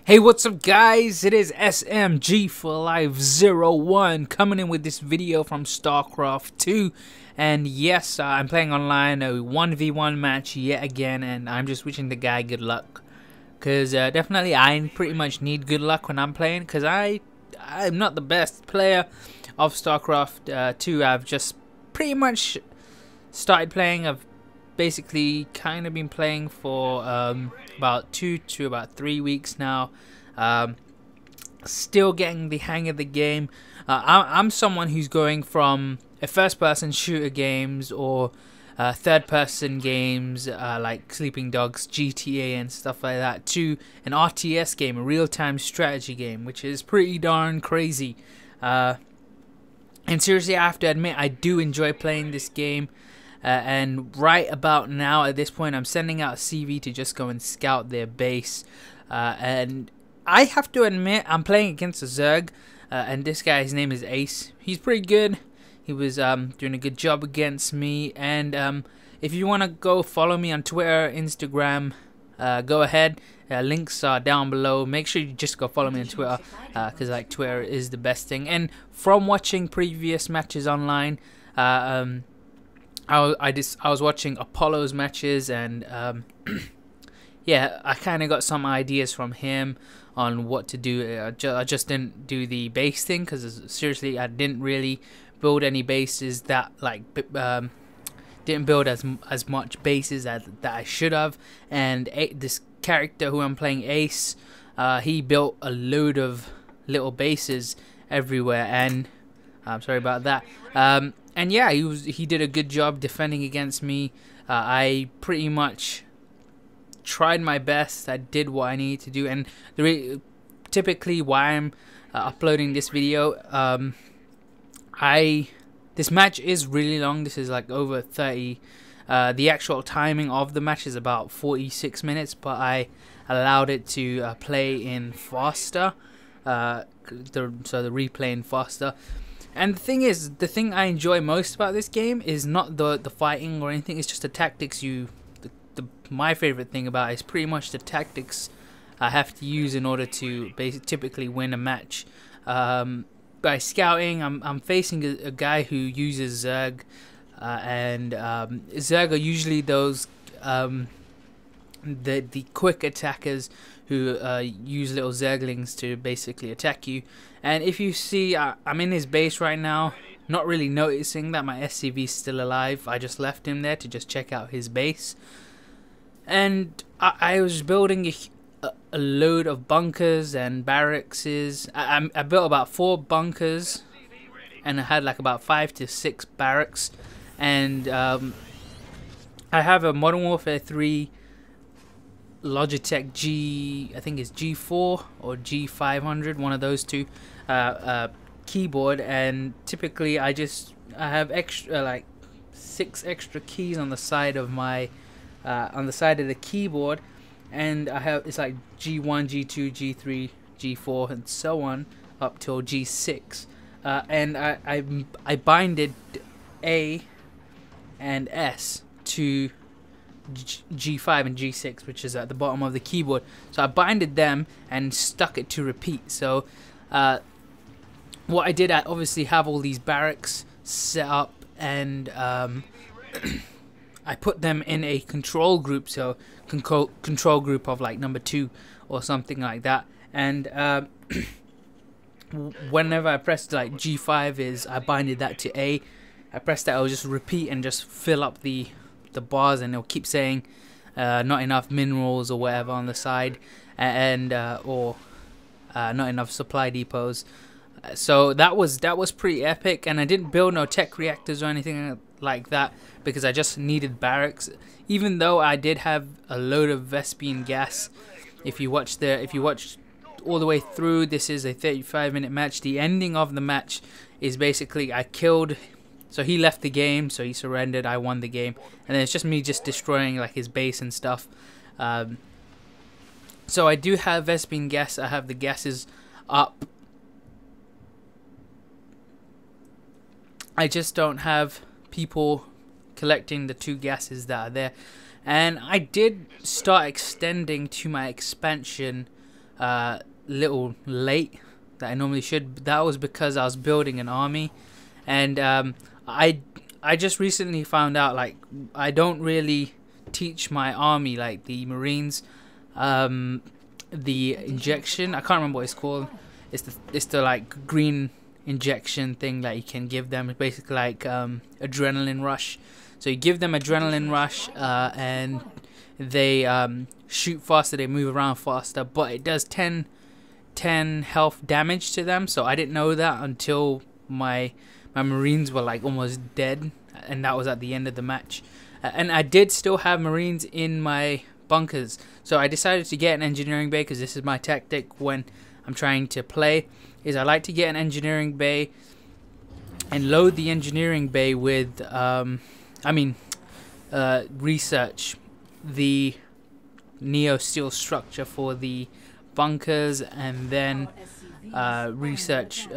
Hey, what's up guys? It is SMG for Life 01 coming in with this video from StarCraft II. And yes, I'm playing online a 1v1 match yet again, and I'm just wishing the guy good luck. Because definitely I pretty much need good luck when I'm playing, because I'm not the best player of StarCraft II. I've just pretty much started playing. I've basically kind of been playing for about 2 to about 3 weeks now. Still getting the hang of the game. I'm someone who's going from a first-person shooter games or third-person games like Sleeping Dogs, GTA and stuff like that, to an RTS game, a real-time strategy game, which is pretty darn crazy. And seriously, I have to admit, I do enjoy playing this game. And right about now, at this point, I'm sending out a CV to just go and scout their base. And I have to admit, I'm playing against a Zerg. And this guy, his name is Ace. He's pretty good. He was doing a good job against me. And if you want to go follow me on Twitter, Instagram, go ahead. Links are down below. Make sure you just go follow me on Twitter, because like Twitter is the best thing. And from watching previous matches online, I was watching Apollo's matches, and yeah, I kind of got some ideas from him on what to do. I just didn't do the base thing, because seriously, I didn't really build any bases that didn't build as much bases that I should have. And this character who I'm playing, Ace, he built a load of little bases everywhere, and I'm sorry about that. And yeah, he did a good job defending against me. I pretty much tried my best. I did what I needed to do, and typically why I'm uploading this video, this match is really long. This is like over 30. The actual timing of the match is about 46 minutes, but I allowed it to play in faster, so the replay in faster. And the thing is, the thing I enjoy most about this game is not the fighting or anything. It's just the tactics. My favorite thing about it is pretty much the tactics I have to use in order to typically win a match. By scouting, I'm facing a guy who uses Zerg, and Zerg are usually those the quick attackers who use little Zerglings to basically attack you. And if you see, I'm in his base right now, not really noticing that my SCV is still alive. I just left him there to just check out his base. And I was building a load of bunkers and barracks. I built about 4 bunkers, and I had like about 5 to 6 barracks. And I have a Modern Warfare 3 Logitech I think it's G4 or G500, one of those two, keyboard. And typically I have extra, like 6 extra keys on the side of my the keyboard, and it's like G1, G2, G3, G4 and so on up till G6, and I binded A and S to G5 and G6, which is at the bottom of the keyboard. So I binded them and stuck it to repeat. So what I did, I obviously have all these barracks set up, and I put them in a control group, so control group of like number 2 or something like that. And whenever I pressed like G5 I binded that to A. I pressed that, I'll just repeat and just fill up the bars, and it'll keep saying not enough minerals or whatever on the side, and or not enough supply depots. So that was pretty epic. And I didn't build no tech reactors or anything like that, because I just needed barracks. Even though I did have a load of Vespian gas. If you watched all the way through, this is a 35-minute match. The ending of the match is basically I killed. So he left the game, so he surrendered, I won the game, and then it's just me destroying like his base and stuff. So I do have Vespian gas, I have the gases up. I just don't have people collecting the 2 gases that are there. And I did start extending to my expansion little late that I normally should. That was because I was building an army, and I just recently found out, like, I don't really teach my army, like the Marines, the injection. I can't remember what it's called. It's the like green injection thing that you can give them. It's basically like adrenaline rush. So you give them adrenaline rush, and they shoot faster, they move around faster, but it does 10 health damage to them. So I didn't know that until my Marines were like almost dead, and that was at the end of the match. And I did still have Marines in my bunkers, so I decided to get an engineering bay, because this is my tactic when I'm trying to play, is I like to get an engineering bay and load the engineering bay with research the neo steel structure for the bunkers, and then research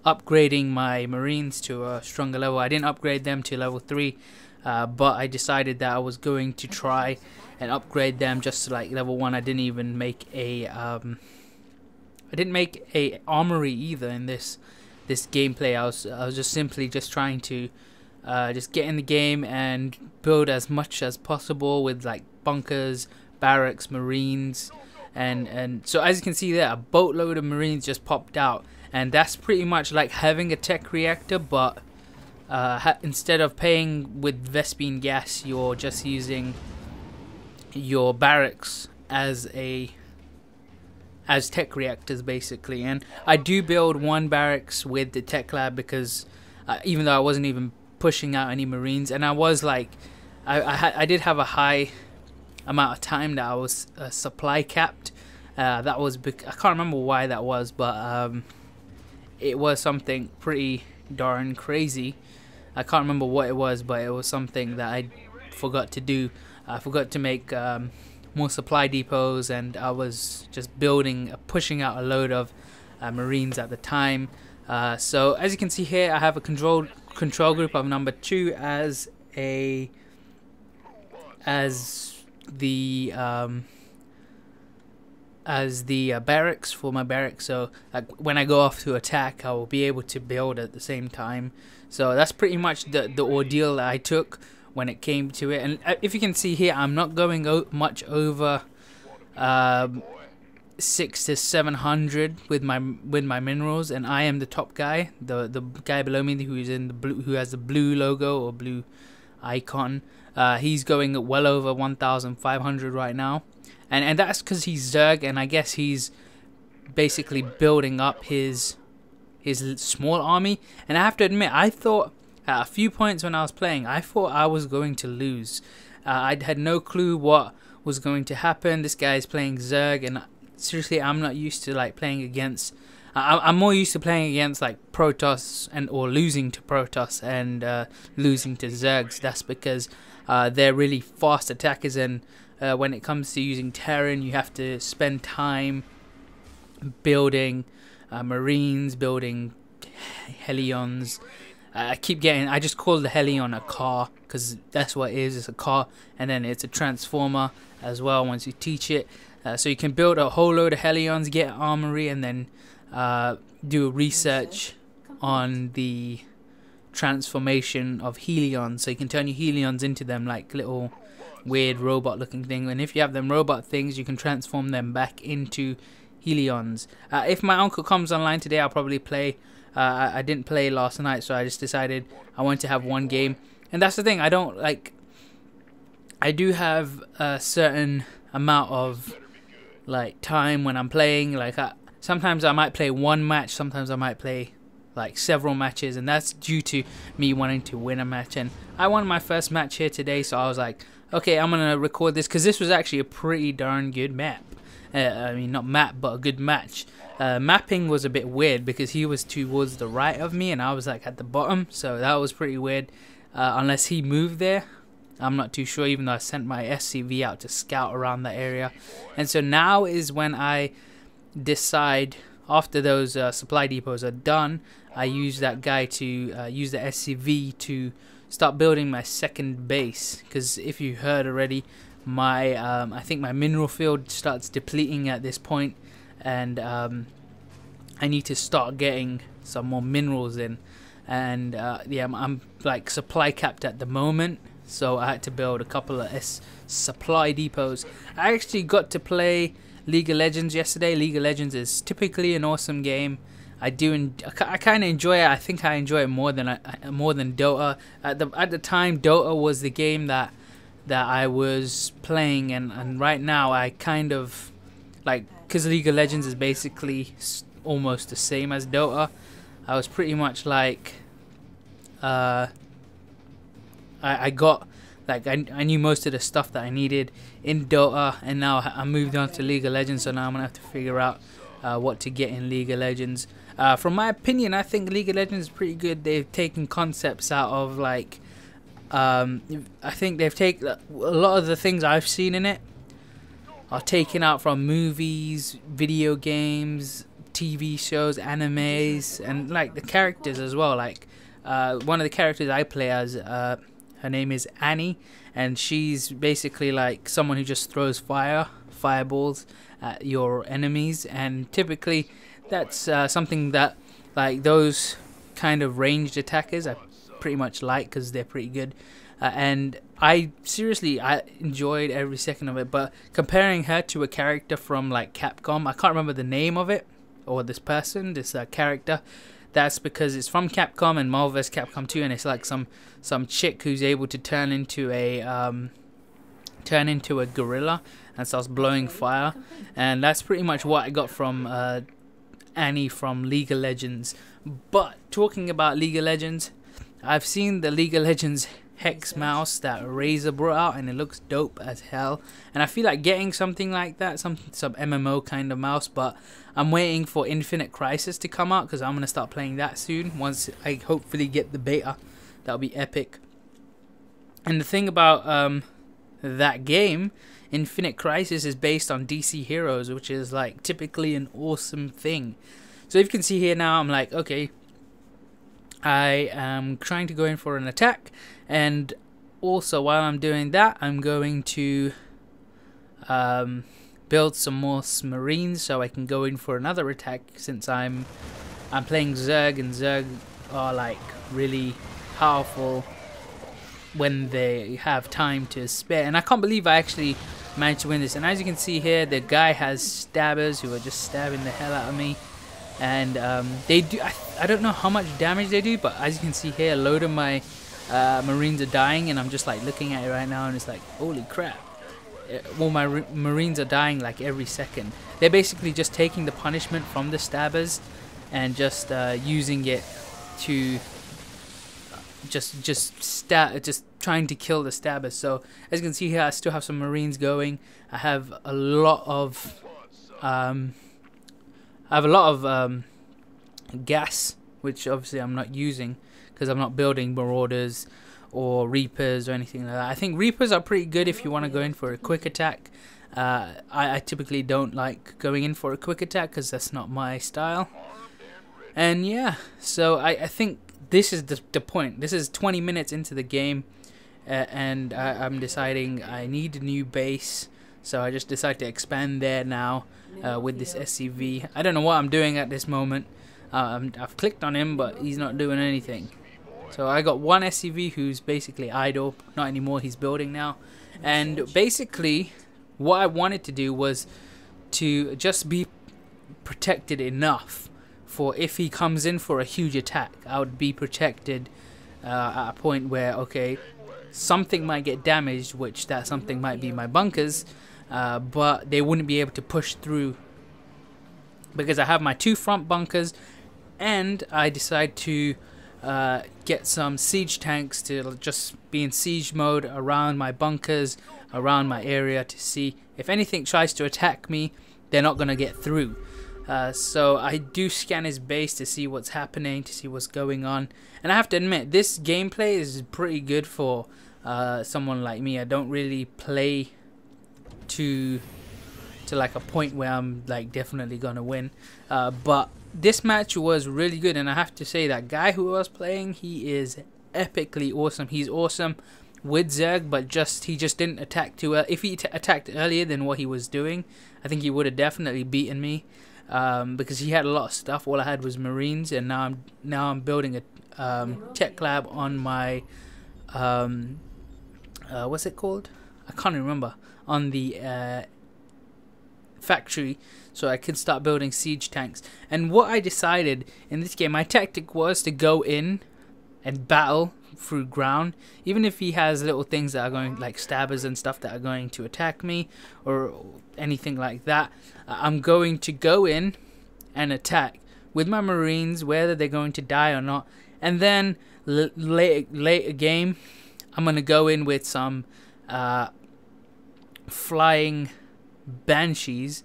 upgrading my Marines to a stronger level. I didn't upgrade them to level 3, but I decided that I was going to try and upgrade them just to like level 1. I didn't even make a armory either in this gameplay. I was just simply just trying to just get in the game and build as much as possible with like bunkers, barracks, Marines, and so as you can see there, a boatload of Marines just popped out, and that's pretty much like having a tech reactor, but instead of paying with Vespene gas, you're just using your barracks as tech reactors basically. And I do build one barracks with the tech lab, because even though I wasn't even pushing out any Marines, and I was like, I did have a high amount of time that I was supply capped. That was I can't remember why that was, but it was something pretty darn crazy. I can't remember what it was, but it was something that I forgot to do. I forgot to make more supply depots, and I was just pushing out a load of Marines at the time. So as you can see here, I have a control group of number 2 as the barracks for my barracks. So like when I go off to attack, I will be able to build at the same time. So that's pretty much the ordeal that I took when it came to it. And if you can see here, I'm not going much over 600 to 700 with my minerals, and I am the top guy. The guy below me who is in the blue, who has the blue logo or blue icon, he's going well over 1,500 right now, and that's because he's Zerg, and I guess he's basically building up his small army. And I have to admit, I thought at a few points when I was playing, I thought I was going to lose. I had no clue what was going to happen. This guy is playing Zerg, and seriously, I'm not used to like playing against. I'm more used to playing against like Protoss or losing to Protoss and losing to Zergs. That's because they're really fast attackers, and when it comes to using Terran, you have to spend time building Marines, building Helions. I just call the Helion a car, because that's what it is. It's a car, and then it's a transformer as well once you teach it. So you can build a whole load of Helions, get an armory, and then do research on the transformation of Helions. So you can turn your Helions into them like little weird robot looking thing, and if you have them robot things, you can transform them back into Helions. If my uncle comes online today, I'll probably play. I didn't play last night, so I just decided I wanted to have one game. And that's the thing, I do have a certain amount of like time when I'm playing. Like sometimes I might play one match, sometimes I might play like several matches, and that's due to me wanting to win a match. And I won my first match here today, so I was like, okay, I'm gonna record this, because this was actually a pretty darn good map. I mean, not map, but a good match. Mapping was a bit weird because he was towards the right of me and I was like at the bottom, so that was pretty weird. Unless he moved there, I'm not too sure, even though I sent my SCV out to scout around that area. And so now is when I decide, after those supply depots are done, I use that guy to use the SCV to start building my second base. Because if you heard already, my I think my mineral field starts depleting at this point, and I need to start getting some more minerals in. And yeah, I'm like supply capped at the moment, so I had to build a couple of supply depots. I actually got to play League of Legends yesterday. League of Legends is typically an awesome game. I kind of enjoy it. I think I enjoy it more than Dota. At the time, Dota was the game that I was playing, and right now I kind of like, because League of Legends is basically almost the same as Dota. I was pretty much like I got like I knew most of the stuff that I needed in Dota, and now I moved on to League of Legends, so now I'm gonna have to figure out what to get in League of Legends. From my opinion, I think League of Legends is pretty good. They've taken concepts out of like I think they've taken a lot of the things I've seen in it are taken out from movies, video games, TV shows, animes, and like the characters as well. Like one of the characters I play as, her name is Annie, and she's basically like someone who just throws fireballs at your enemies, and typically that's something that like those kind of ranged attackers I pretty much like, because they're pretty good. And I enjoyed every second of it. But comparing her to a character from like Capcom, I can't remember the name of it, or this character. That's because it's from Capcom and Marvel vs. Capcom 2, and it's like some chick who's able to turn into a gorilla and starts blowing fire, and that's pretty much what I got from Annie from League of Legends. But talking about League of Legends, I've seen the League of Legends Hex mouse that Razer brought out, and it looks dope as hell, and I feel like getting something like that, some MMO kind of mouse. But I'm waiting for Infinite Crisis to come out, because I'm going to start playing that soon once I hopefully get the beta. That'll be epic. And the thing about that game, Infinite Crisis, is based on DC Heroes, which is like typically an awesome thing. So if you can see here now, I'm like, okay, I am trying to go in for an attack, and also while I'm doing that, I'm going to build some more Marines so I can go in for another attack, since I'm playing Zerg, and Zerg are like really powerful when they have time to spare. And I can't believe I actually managed to win this. And as you can see here, the guy has stabbers who are just stabbing the hell out of me. And they do, I don't know how much damage they do, but as you can see here, a load of my Marines are dying, and I'm just like looking at it right now, and it's like, holy crap. All my Marines are dying like every second. They're basically just taking the punishment from the stabbers and just using it to just trying to kill the stabbers. So as you can see here, I still have some Marines going. I have a lot of gas, which obviously I'm not using because I'm not building Marauders or Reapers or anything like that. I think Reapers are pretty good if you want to go in for a quick attack. I typically don't like going in for a quick attack because that's not my style. And yeah, so I think this is the point. This is 20 minutes into the game, and I'm deciding I need a new base. So I just decided to expand there now with this SCV. I don't know what I'm doing at this moment. I've clicked on him, but he's not doing anything. So I got one SCV who's basically idle. Not anymore, he's building now. And basically, what I wanted to do was to just be protected enough for if he comes in for a huge attack, I would be protected at a point where, okay, something might get damaged, which that something might be my bunkers, but they wouldn't be able to push through because I have my 2 front bunkers, and I decide to get some siege tanks to just be in siege mode around my bunkers, around my area, to see if anything tries to attack me, they're not going to get through. So I do scan his base to see what's happening, to see what's going on. And I have to admit, this gameplay is pretty good for someone like me. I don't really play to like a point where I'm like definitely gonna win. But this match was really good, and I have to say that guy who I was playing, he is epically awesome. He's awesome with Zerg, but he just didn't attack too early. If he attacked earlier than what he was doing, I think he would have definitely beaten me, because he had a lot of stuff. All I had was Marines, and now I'm building a tech lab on my what's it called? I can't remember. On the factory, so I could start building siege tanks. And what I decided in this game, my tactic was to go in and battle through ground, even if he has little things that are going, like stabbers and stuff, that are going to attack me or anything like that. I'm going to go in and attack with my Marines, whether they're going to die or not. And then later game, I'm gonna go in with some flying banshees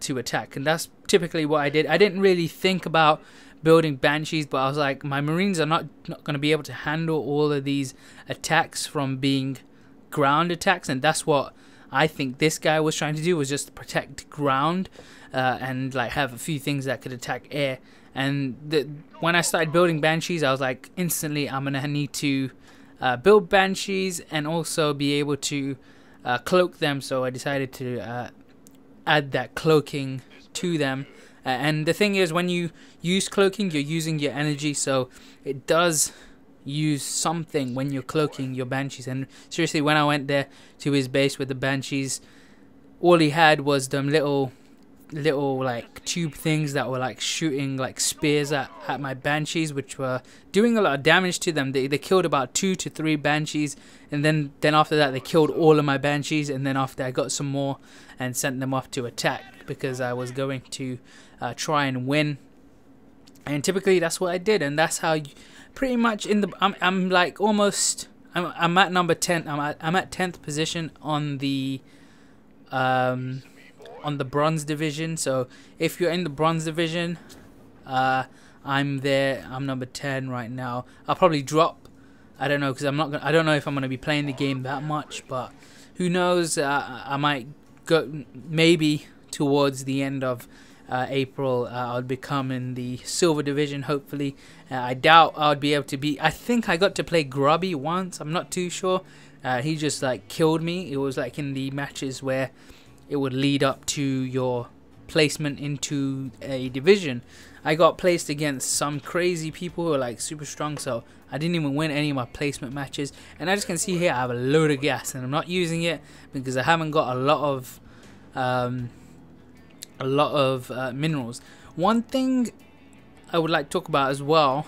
to attack, and that's typically what I did. I didn't really think about building banshees, but I was like, my Marines are not going to be able to handle all of these attacks from being ground attacks, and that's what I think this guy was trying to do, was just protect ground and like have a few things that could attack air. And when I started building banshees, I was like, instantly I'm gonna need to build banshees and also be able to cloak them, so I decided to add that cloaking to them. And the thing is, when you use cloaking, you're using your energy, so it does use something when you're cloaking your banshees. And seriously, when I went there to his base with the banshees, all he had was them little like tube things that were like shooting like spears at my banshees, which were doing a lot of damage to them. They killed about 2 to 3 banshees, and then after that they killed all of my banshees, and then after I got some more and sent them off to attack, because I was going to try and win. And typically that's what I did, and that's how pretty much I'm like almost I'm at number 10. I'm at 10th position on the bronze division. So if you're in the bronze division, I'm there. I'm number 10 right now. I'll probably drop. I don't know, because I don't know if I'm gonna be playing the game that much, but who knows? I might go maybe towards the end of April. I'll become in the silver division, hopefully. I doubt I'll be able to be. I think I got to play Grubby once. I'm not too sure. He just like killed me. It was like in the matches where it would lead up to your placement into a division. I got placed against some crazy people who are like super strong, so I didn't even win any of my placement matches. And as you can see here, I have a load of gas, and I'm not using it because I haven't got a lot of minerals. One thing I would like to talk about as well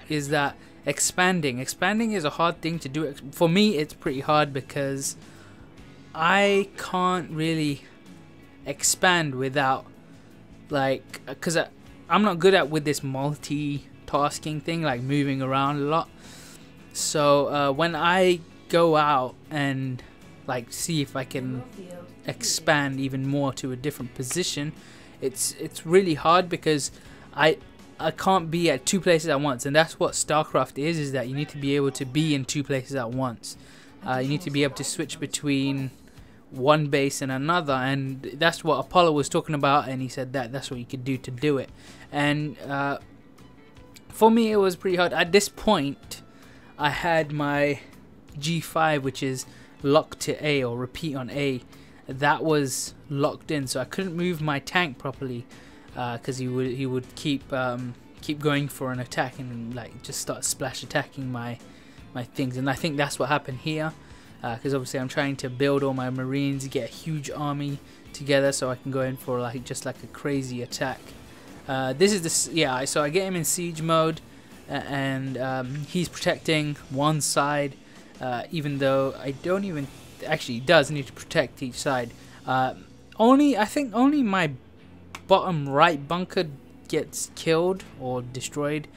is that expanding is a hard thing to do. For me, it's pretty hard because I can't really expand without, like, because I'm not good at with this multitasking thing, like moving around a lot. So when I go out and like see if I can expand even more to a different position, it's really hard because I can't be at 2 places at once, and that's what StarCraft is that you need to be able to be in 2 places at once. You need to be able to switch between one base and another, and that's what Apollo was talking about, and he said that's what you could do to do it. And for me, it was pretty hard. At this point, I had my G5, which is locked to A, or repeat on A. That was locked in, so I couldn't move my tank properly because he would keep going for an attack and like just start splash attacking my things. And I think that's what happened here, because obviously I'm trying to build all my Marines, get a huge army together so I can go in for like just like a crazy attack. This is this, yeah. So I get him in siege mode, and he's protecting one side, even though I don't even. Actually, he does need to protect each side. I think only my bottom right bunker gets killed or destroyed,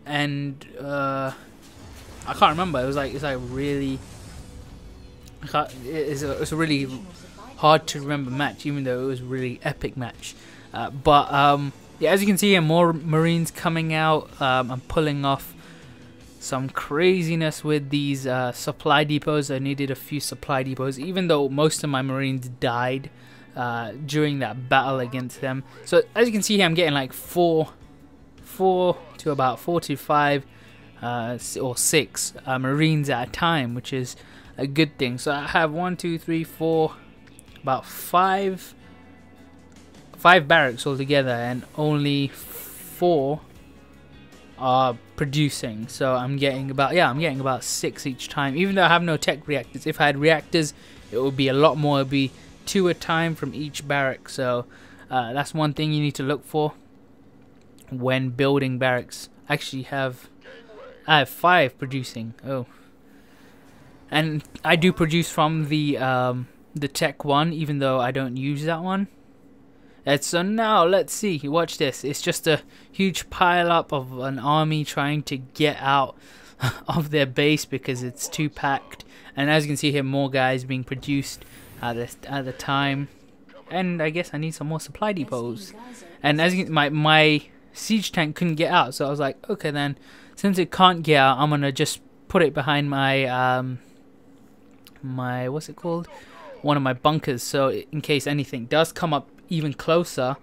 and I can't remember. It's like really. It's a really hard to remember match, even though it was a really epic match. Yeah, as you can see here, more Marines coming out. I'm pulling off some craziness with these supply depots. I needed a few supply depots, even though most of my Marines died during that battle against them. So as you can see here, I'm getting like 4 to 5 or 6 Marines at a time, which is a good thing. So I have 1, 2, 3, 4, about 5 barracks altogether, and only 4 are producing. So I'm getting about 6 each time, even though I have no tech reactors. If I had reactors, it would be a lot more. It would be 2 a time from each barrack. So that's one thing you need to look for when building barracks. Actually I have 5 producing. Oh, and I do produce from the tech one, even though I don't use that one. And so now let's see. Watch this. It's just a huge pile up of an army trying to get out of their base because it's too packed. And as you can see here, more guys being produced at the time. And I guess I need some more supply depots. And as you can, my siege tank couldn't get out, so I was like, okay then, since it can't get out, I'm gonna just put it behind my my what's it called, one of my bunkers, so in case anything does come up even closer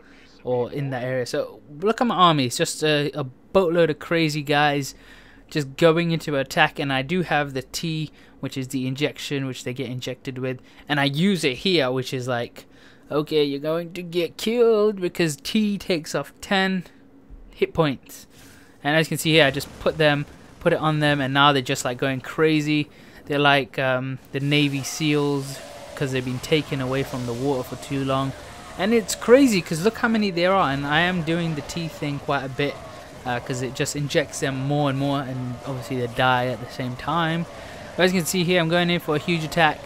or in that area. So look at my army. It's just a boatload of crazy guys just going into attack, and I do have the T, which is the injection which they get injected with, and I use it here, which is like, okay, you're going to get killed because T takes off 10 hit points. And as you can see here, I just put it on them, and now they're just like going crazy. They're like the Navy SEALs because they've been taken away from the water for too long. And it's crazy because look how many there are, and I am doing the T thing quite a bit because it just injects them more and more, and obviously they die at the same time. But as you can see here, I'm going in for a huge attack,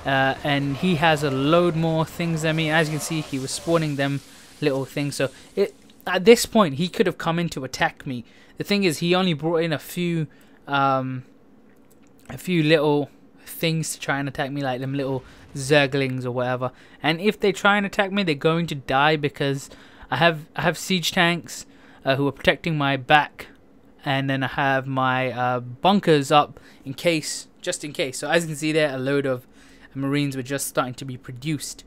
and he has a load more things than me. As you can see, he was spawning them little things, so at this point he could have come in to attack me. The thing is, he only brought in a few little things to try and attack me, like them little Zerglings or whatever. And if they try and attack me, they're going to die because I have siege tanks who are protecting my back, and then I have my bunkers up just in case. So as you can see there, a load of Marines were just starting to be produced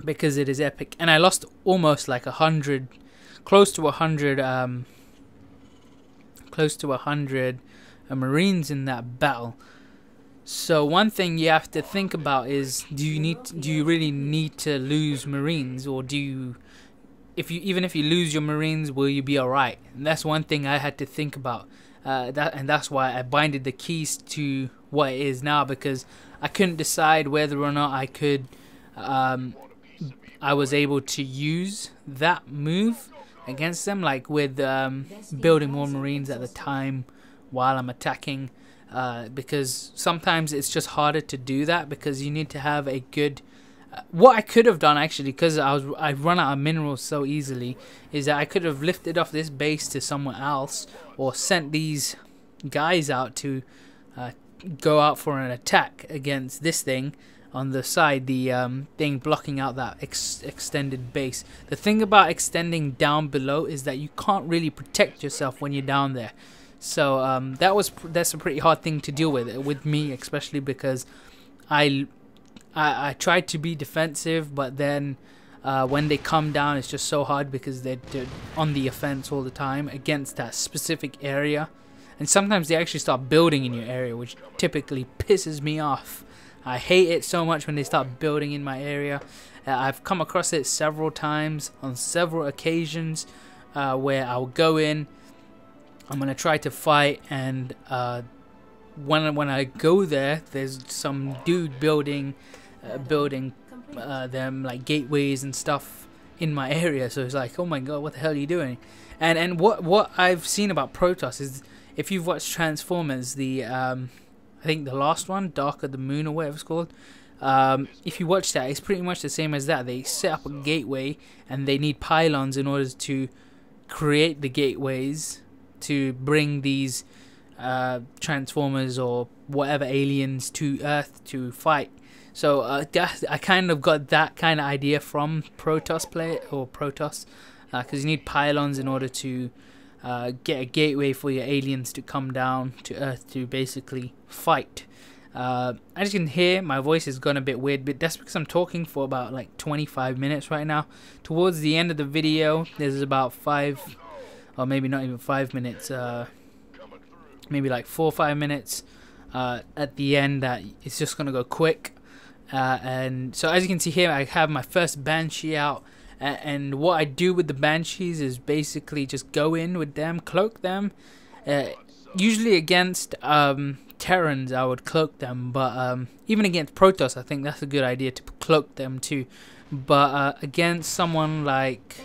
because it is epic. And I lost almost like 100, close to 100 Marines in that battle. So one thing you have to think about is, do you really need to lose Marines, or even if you lose your Marines, will you be alright? And that's one thing I had to think about. And that's why I binded the keys to what it is now, because I couldn't decide whether or not I could I was able to use that move against them, like with building more Marines at the time while I'm attacking, because sometimes it's just harder to do that because you need to have a good what I could have done, actually, because I run out of minerals so easily, is that I could have lifted off this base to somewhere else, or sent these guys out to go out for an attack against this thing on the side, the thing blocking out that extended base. The thing about extending down below is that you can't really protect yourself when you're down there. So that's a pretty hard thing to deal with me, especially because I tried to be defensive, but then when they come down, it's just so hard because they're on the offense all the time against that specific area. And sometimes they actually start building in your area, which typically pisses me off. I hate it so much when they start building in my area. I've come across it several times on several occasions where I'll go in, I'm going to try to fight, and when I go there, there's some dude building them like gateways and stuff in my area. So it's like, oh my god, what the hell are you doing? And what I've seen about Protoss is, if you've watched Transformers, I think the last one, Dark of the Moon or whatever it's called, if you watch that, it's pretty much the same as that. They set up a gateway and they need pylons in order to create the gateways to bring these Transformers or whatever aliens to Earth to fight. So I kind of got that kind of idea from Protoss because you need pylons in order to get a gateway for your aliens to come down to Earth to basically fight. As you can hear, my voice has gone a bit weird, but that's because I'm talking for about like 25 minutes right now. Towards the end of the video, there's about 5, or maybe not even 5 minutes, maybe like 4 or 5 minutes at the end that it's just gonna go quick. And so as you can see here, I have my first Banshee out, and what I do with the Banshees is basically just go in with them, cloak them. Usually against Terrans I would cloak them, but even against Protoss I think that's a good idea to cloak them too. But against someone like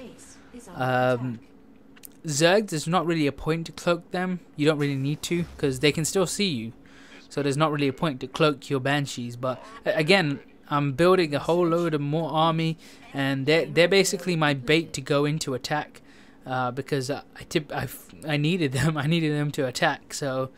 Zerg, there's not really a point to cloak them. You don't really need to, because they can still see you. So there's not really a point to cloak your Banshees. But again, I'm building a whole load of more army, and they're basically my bait to go into attack, because I needed them. I needed them to attack. So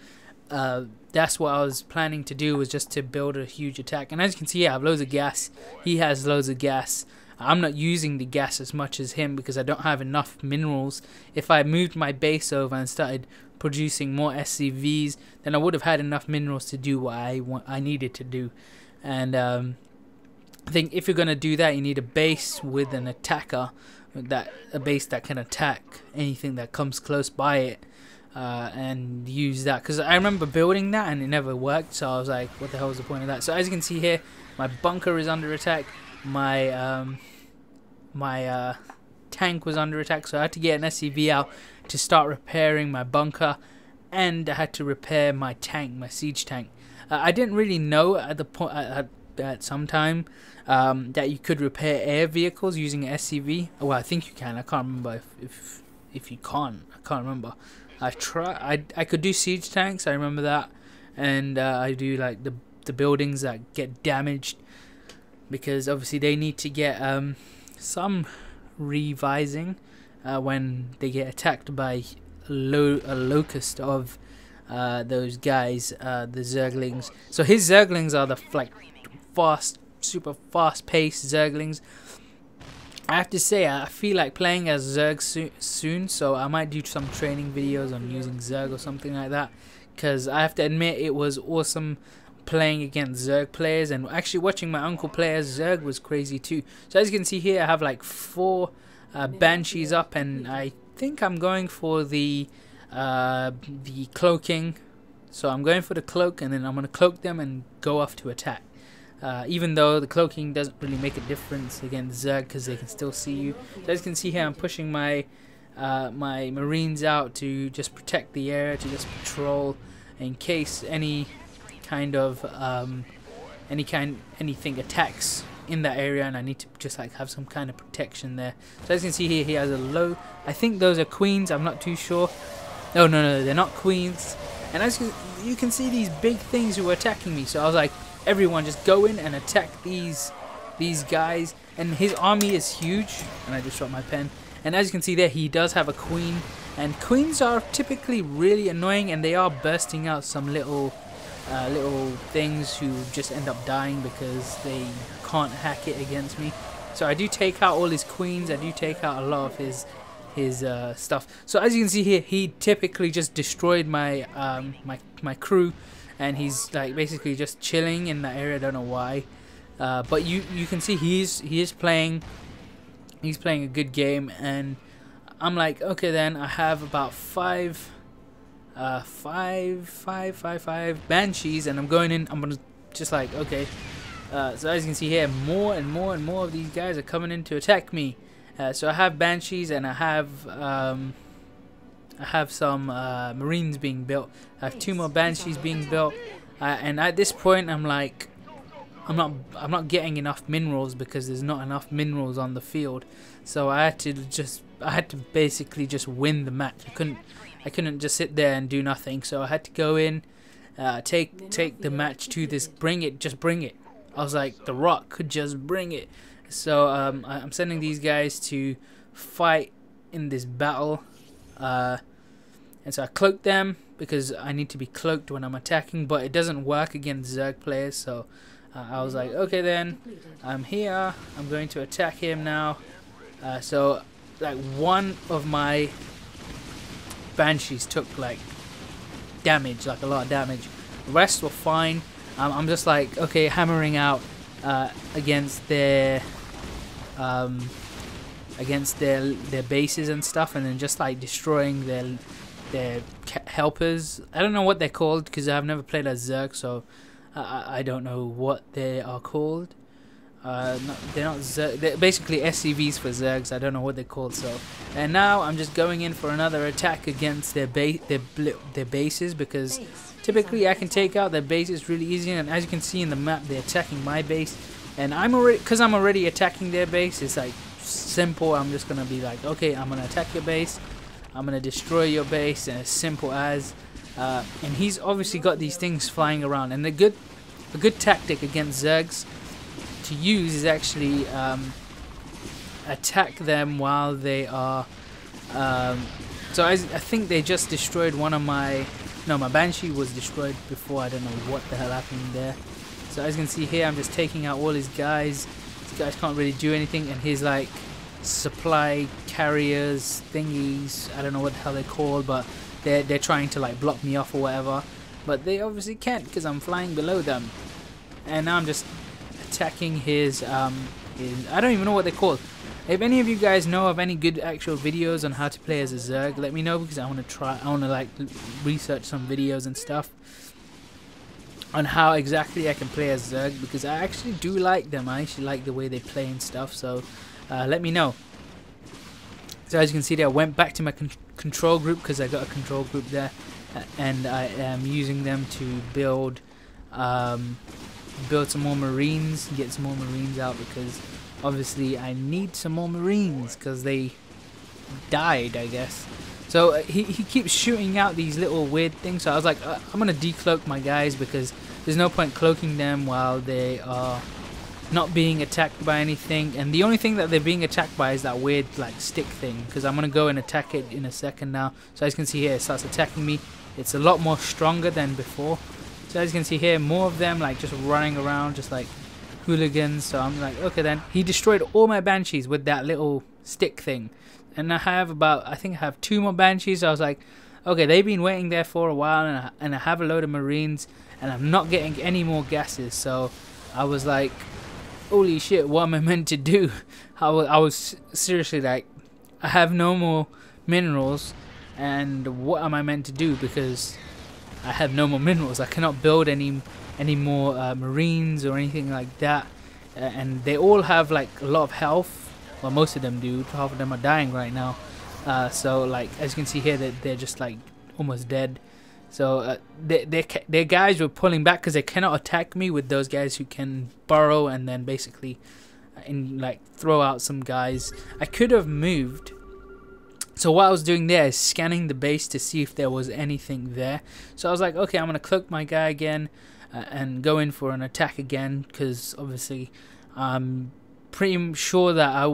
that's what I was planning to do, was just to build a huge attack. And as you can see, I have loads of gas. He has loads of gas. I'm not using the gas as much as him because I don't have enough minerals. If I moved my base over and started producing more SCVs, then I would have had enough minerals to do what I needed to do. And I think if you're going to do that, you need a base with an attacker, a base that can attack anything that comes close by it, and use that. Because I remember building that and it never worked, so I was like, what the hell is the point of that? So as you can see here, my bunker is under attack. My tank was under attack, so I had to get an SCV out to start repairing my bunker, and I had to repair my tank, my siege tank. I didn't really know at the point at some time that you could repair air vehicles using an SCV. Well, I think you can. I can't remember if you can't. I can't remember. I've tried. I could do siege tanks. I remember that, and I do like the buildings that get damaged, because obviously they need to get some revising when they get attacked by a locust of those guys, the Zerglings. So his Zerglings are the super fast-paced Zerglings. I have to say, I feel like playing as Zerg soon, so I might do some training videos on using Zerg or something like that, because I have to admit it was awesome playing against Zerg players, and actually watching my uncle play as Zerg was crazy too. So as you can see here, I have like 4 Banshees up, and I think I'm going for the cloaking. So I'm going for the cloak, and then I'm going to cloak them and go off to attack. Even though the cloaking doesn't really make a difference against Zerg because they can still see you. So as you can see here, I'm pushing my my Marines out to just protect the area, to just patrol in case any kind of anything attacks in that area, and I need to just like have some kind of protection there. So as you can see here, he has a low, I think those are queens, I'm not too sure. No, they're not queens. And as you can see, these big things who are attacking me, so I was like, everyone just go in and attack these guys. And his army is huge, and I just dropped my pen. And as you can see there, he does have a queen, and queens are typically really annoying, and they are bursting out some little things who just end up dying because they can't hack it against me. So I do take out all his queens, I do take out a lot of his stuff. So as you can see here, he typically just destroyed my my crew, and he's like basically just chilling in that area. I don't know why, but you can see he's playing a good game, and I'm like, okay, then I have about five Banshees, and I'm going in. I'm gonna just like, okay. So as you can see here, more and more of these guys are coming in to attack me. So I have Banshees, and I have some Marines being built. I have 2 more Banshees being built, and at this point, I'm like, I'm not getting enough minerals because there's not enough minerals on the field. So I had to basically just win the match. I couldn't just sit there and do nothing. So I had to go in, take the match to this. Just bring it. I was like, The Rock could just bring it. So I'm sending these guys to fight in this battle, and so I cloaked them because I need to be cloaked when I'm attacking, but it doesn't work against Zerg players. So I was like, okay, then I'm here. I'm going to attack him now. So like one of my Banshees took like damage, like a lot of damage. The rest were fine. I'm just like, okay, hammering out against their bases and stuff, and then just like destroying their helpers. I don't know what they're called because I've never played as Zerg, so I don't know what they are called. They're not Zerg. They're basically SCVs for Zergs. I don't know what they're called. So, and now I'm just going in for another attack against their bases, because typically I can take out their bases really easy. And as you can see in the map, they're attacking my base, and I'm already attacking their base. It's like simple. I'm just gonna be like, okay, I'm gonna attack your base. I'm gonna destroy your base, and as simple as. And he's obviously got these things flying around, and a good tactic against Zergs to use is actually attack them while they are. So I think they just destroyed one of my. No, my Banshee was destroyed before. I don't know what the hell happened there. So as you can see here, I'm just taking out all his guys. These guys can't really do anything, and his like supply carriers thingies, I don't know what the hell they're called, but they're trying to like block me off or whatever, but they obviously can't because I'm flying below them. And now I'm just attacking his I don't even know what they're called. If any of you guys know of any good actual videos on how to play as a Zerg, let me know, because I want to like research some videos and stuff on how exactly I can play as Zerg, because I actually do like them. I actually like the way they play and stuff, so let me know. So as you can see there, I went back to my control group because I got a control group there, and I am using them to build some more marines, get some more marines out, because obviously I need some more marines because they died, I guess. So he keeps shooting out these little weird things, so I was like, I'm gonna decloak my guys, because there's no point cloaking them while they are not being attacked by anything. And the only thing that they're being attacked by is that weird like stick thing, because I'm gonna go and attack it in a second now. So as you can see here, it starts attacking me. It's a lot more stronger than before. So as you can see here, more of them like just running around just like hooligans. So I'm like, okay then. He destroyed all my Banshees with that little stick thing, and I think I have 2 more Banshees. So I was like, okay, they've been waiting there for a while, and I have a load of Marines, and I'm not getting any more gases. So I was like, holy shit, what am I meant to do? I was seriously like, I have no more minerals, and what am I meant to do? Because I have no more minerals. I cannot build any more Marines or anything like that. And they all have like a lot of health. Well, most of them do. Half of them are dying right now. So like as you can see here, they're just like almost dead. So their guys were pulling back because they cannot attack me with those guys who can burrow and then basically like throw out some guys. I could have moved. So what I was doing there is scanning the base to see if there was anything there. So I was like, okay, I'm gonna cloak my guy again and go in for an attack again, because obviously I'm pretty sure that I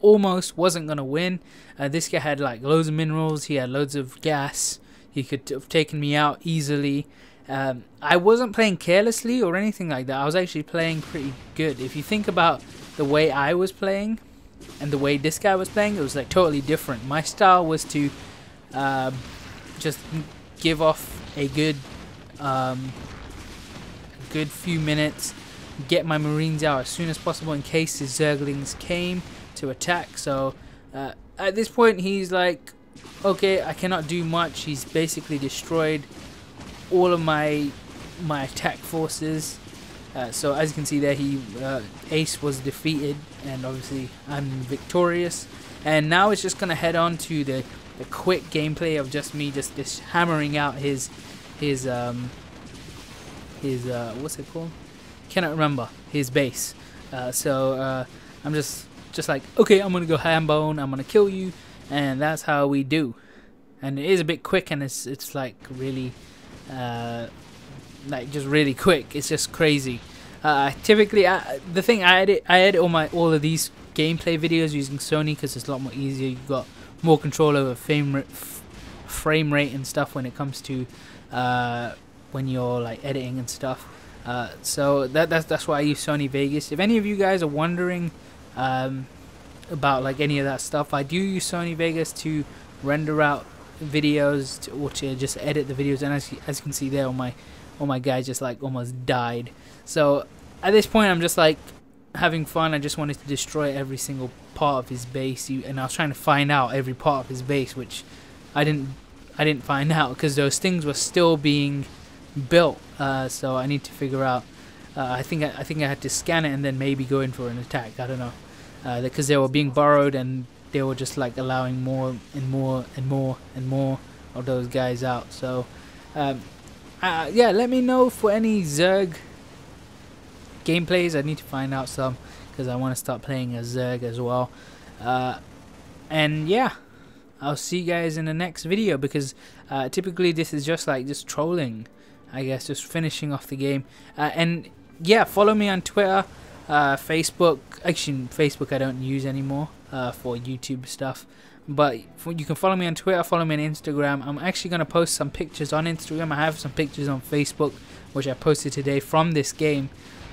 almost wasn't gonna win. This guy had like loads of minerals. He had loads of gas. He could have taken me out easily. I wasn't playing carelessly or anything like that. I was actually playing pretty good. If you think about the way I was playing and the way this guy was playing, it was like totally different. My style was to just give off a good few minutes, get my Marines out as soon as possible in case the Zerglings came to attack. So at this point he's like, okay, I cannot do much. He's basically destroyed all of my attack forces. So as you can see there, Ace was defeated, and obviously I'm victorious. And now it's just gonna head on to the quick gameplay of just me just hammering out his what's it called? Cannot remember. His base. So I'm just like, okay, I'm gonna go hambone. I'm gonna kill you, and that's how we do. And it is a bit quick, and it's like really like just really quick. It's just crazy. Typically, the thing I edit all of these gameplay videos using Sony because it's a lot more easier. You've got more control over frame rate and stuff when it comes to when you're like editing and stuff. So that's why I use Sony Vegas. If any of you guys are wondering about like any of that stuff, I do use Sony Vegas to render out videos or to just edit the videos. And as you can see there, all my guys just like almost died. So at this point I'm just like having fun. I just wanted to destroy every single part of his base, and I was trying to find out every part of his base, which I I didn't find out because those things were still being built. So I need to figure out. I think I had to scan it and then maybe go in for an attack. I don't know, because they were being borrowed and they were just like allowing more and more and more and more of those guys out. So yeah, let me know for any Zerg gameplays. I need to find out some because I want to start playing as Zerg as well. And yeah, I'll see you guys in the next video because typically this is just like just trolling, I guess, just finishing off the game. And yeah, follow me on Twitter, Facebook. Actually, Facebook I don't use anymore for YouTube stuff. But you can follow me on Twitter, follow me on Instagram. I'm actually going to post some pictures on Instagram. I have some pictures on Facebook, which I posted today from this game,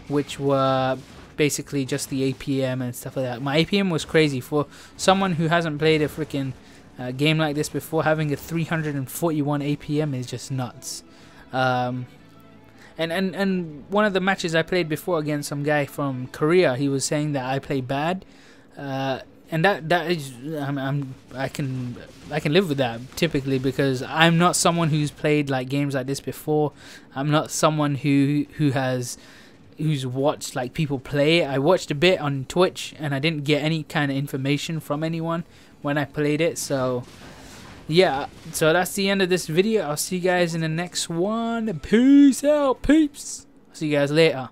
which were basically just the APM and stuff like that. My APM was crazy. For someone who hasn't played a freaking game like this before, having a 341 APM is just nuts. And one of the matches I played before against some guy from Korea, he was saying that I play bad. And that is, I can live with that typically because I'm not someone who's played like games like this before. I'm not someone who's watched like people play. I watched a bit on Twitch and I didn't get any kind of information from anyone when I played it. So yeah, so that's the end of this video. I'll see you guys in the next one. Peace out, peeps. See you guys later.